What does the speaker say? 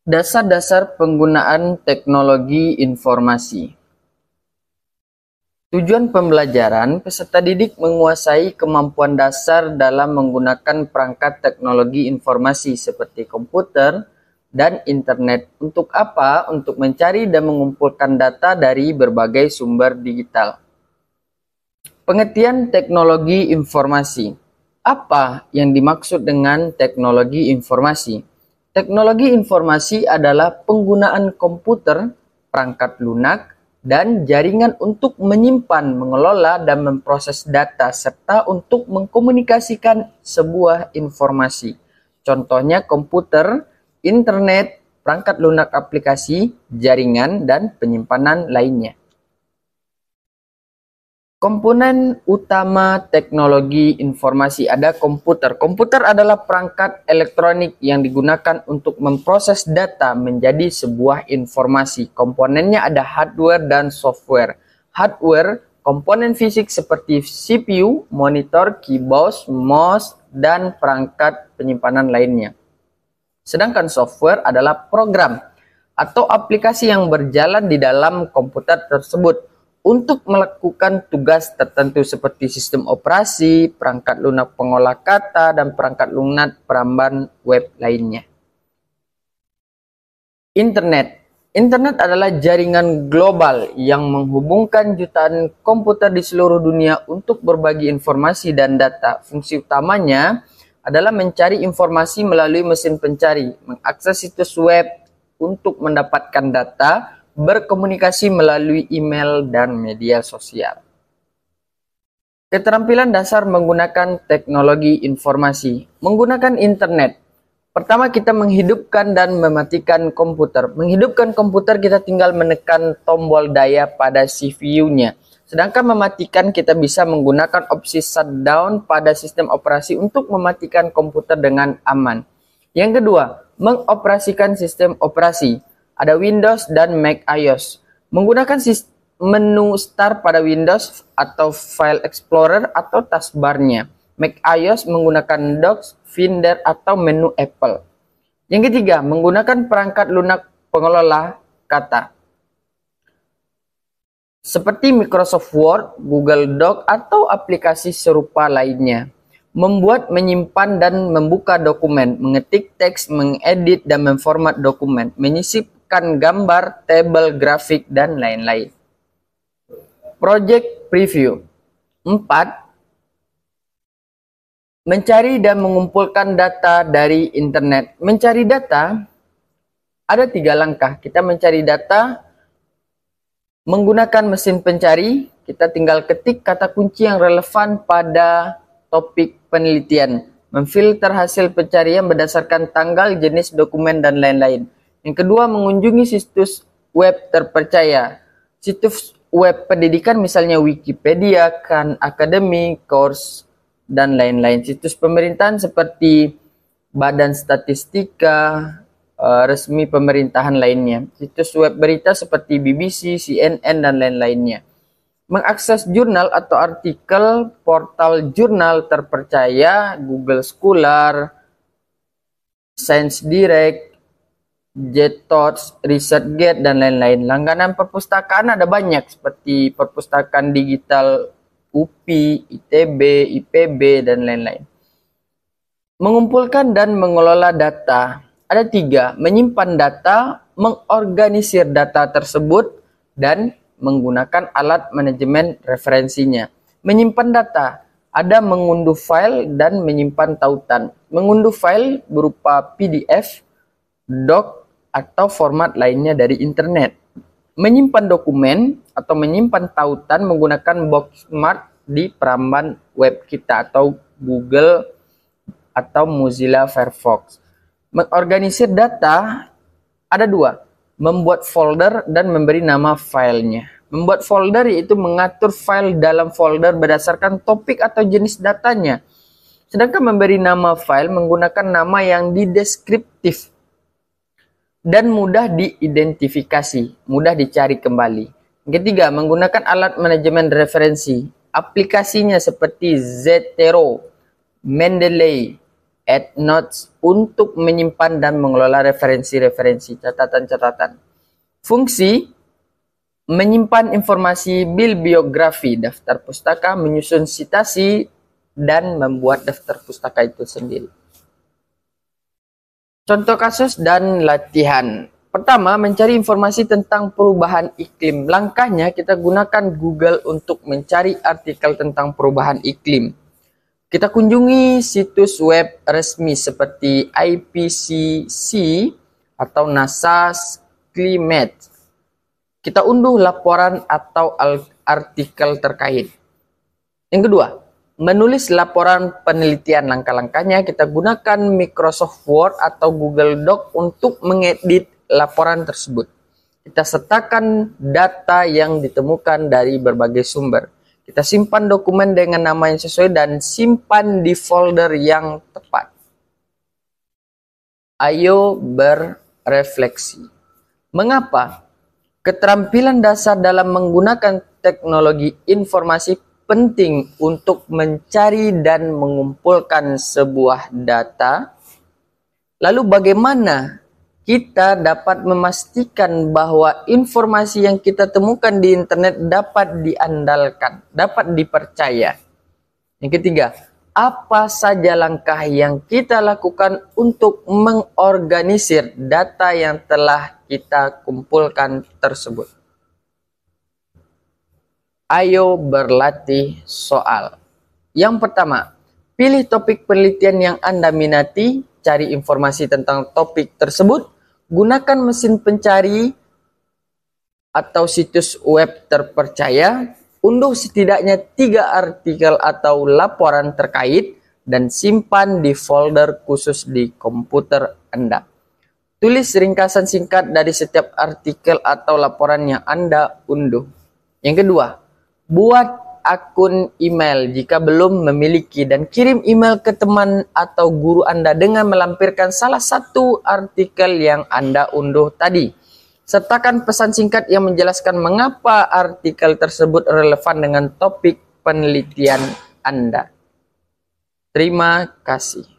Dasar-dasar penggunaan teknologi informasi. Tujuan pembelajaran, peserta didik menguasai kemampuan dasar dalam menggunakan perangkat teknologi informasi seperti komputer dan internet. Untuk apa? Untuk mencari dan mengumpulkan data dari berbagai sumber digital. Pengertian teknologi informasi. Apa yang dimaksud dengan teknologi informasi? Teknologi informasi adalah penggunaan komputer, perangkat lunak, dan jaringan untuk menyimpan, mengelola, dan memproses data, serta untuk mengkomunikasikan sebuah informasi. Contohnya komputer, internet, perangkat lunak aplikasi, jaringan, dan penyimpanan lainnya. Komponen utama teknologi informasi ada komputer. Komputer adalah perangkat elektronik yang digunakan untuk memproses data menjadi sebuah informasi. Komponennya ada hardware dan software. Hardware, komponen fisik seperti CPU, monitor, keyboard, mouse, dan perangkat penyimpanan lainnya. Sedangkan software adalah program atau aplikasi yang berjalan di dalam komputer tersebut untuk melakukan tugas tertentu seperti sistem operasi, perangkat lunak pengolah kata, dan perangkat lunak peramban web lainnya. Internet. Internet adalah jaringan global yang menghubungkan jutaan komputer di seluruh dunia untuk berbagi informasi dan data. Fungsi utamanya adalah mencari informasi melalui mesin pencari, mengakses situs web untuk mendapatkan data, berkomunikasi melalui email dan media sosial. Keterampilan dasar menggunakan teknologi informasi. Menggunakan internet. Pertama, kita menghidupkan dan mematikan komputer. Menghidupkan komputer, kita tinggal menekan tombol daya pada CPU-nya. Sedangkan mematikan, kita bisa menggunakan opsi shutdown pada sistem operasi untuk mematikan komputer dengan aman. Yang kedua, mengoperasikan sistem operasi. Ada Windows dan Mac iOS. Menggunakan menu Start pada Windows atau File Explorer atau taskbarnya. Mac iOS menggunakan Docs, Finder, atau menu Apple. Yang ketiga, menggunakan perangkat lunak pengelola kata. Seperti Microsoft Word, Google Doc, atau aplikasi serupa lainnya. Membuat, menyimpan, dan membuka dokumen. Mengetik teks, mengedit, dan memformat dokumen. Menyisipkan gambar, tabel, grafik, dan lain-lain. Project Preview. 4. Mencari dan mengumpulkan data dari internet. Mencari data, ada 3 langkah. Kita mencari data menggunakan mesin pencari. Kita tinggal ketik kata kunci yang relevan pada topik penelitian. Memfilter hasil pencarian berdasarkan tanggal, jenis dokumen, dan lain-lain. Yang kedua, mengunjungi situs web terpercaya. Situs web pendidikan misalnya Wikipedia, Khan Academy, Course, dan lain-lain. Situs pemerintahan seperti Badan Statistika, resmi pemerintahan lainnya. Situs web berita seperti BBC, CNN, dan lain-lainnya. Mengakses jurnal atau artikel, portal jurnal terpercaya, Google Scholar, Science Direct, JTOS, ResearchGate, dan lain-lain. Langganan perpustakaan ada banyak seperti perpustakaan digital UPI, ITB, IPB, dan lain-lain. Mengumpulkan dan mengelola data. Ada 3, menyimpan data, mengorganisir data tersebut, dan menggunakan alat manajemen referensinya. Menyimpan data, ada mengunduh file dan menyimpan tautan. Mengunduh file berupa PDF, doc, atau format lainnya dari internet. Menyimpan dokumen atau menyimpan tautan menggunakan bookmark di peramban web kita atau Google atau Mozilla Firefox. Mengorganisir data ada 2, membuat folder dan memberi nama filenya. Membuat folder yaitu mengatur file dalam folder berdasarkan topik atau jenis datanya. Sedangkan memberi nama file menggunakan nama yang dideskriptif dan mudah diidentifikasi, mudah dicari kembali. Yang ketiga, menggunakan alat manajemen referensi. Aplikasinya seperti Zotero, Mendeley, add notes untuk menyimpan dan mengelola referensi-referensi catatan-catatan. Fungsi menyimpan informasi bibliografi daftar pustaka, menyusun citasi, dan membuat daftar pustaka itu sendiri. Contoh kasus dan latihan. Pertama, mencari informasi tentang perubahan iklim. Langkahnya kita gunakan Google untuk mencari artikel tentang perubahan iklim. Kita kunjungi situs web resmi seperti IPCC atau NASA Climate. Kita unduh laporan atau artikel terkait. Yang kedua, menulis laporan penelitian. Langkah-langkahnya kita gunakan Microsoft Word atau Google Doc untuk mengedit laporan tersebut. Kita sertakan data yang ditemukan dari berbagai sumber. Kita simpan dokumen dengan nama yang sesuai dan simpan di folder yang tepat. Ayo berefleksi. Mengapa? Keterampilan dasar dalam menggunakan teknologi informasi penting untuk mencari dan mengumpulkan sebuah data. Lalu bagaimana kita dapat memastikan bahwa informasi yang kita temukan di internet dapat diandalkan, dapat dipercaya? Yang ketiga, apa saja langkah yang kita lakukan untuk mengorganisir data yang telah kita kumpulkan tersebut? Ayo berlatih soal. Yang pertama, pilih topik penelitian yang Anda minati, cari informasi tentang topik tersebut. Gunakan mesin pencari atau situs web terpercaya, unduh setidaknya 3 artikel atau laporan terkait, dan simpan di folder khusus di komputer Anda. Tulis ringkasan singkat dari setiap artikel atau laporan yang Anda unduh. Yang kedua, buat akun email jika belum memiliki dan kirim email ke teman atau guru Anda dengan melampirkan salah satu artikel yang Anda unduh tadi. Sertakan pesan singkat yang menjelaskan mengapa artikel tersebut relevan dengan topik penelitian Anda. Terima kasih.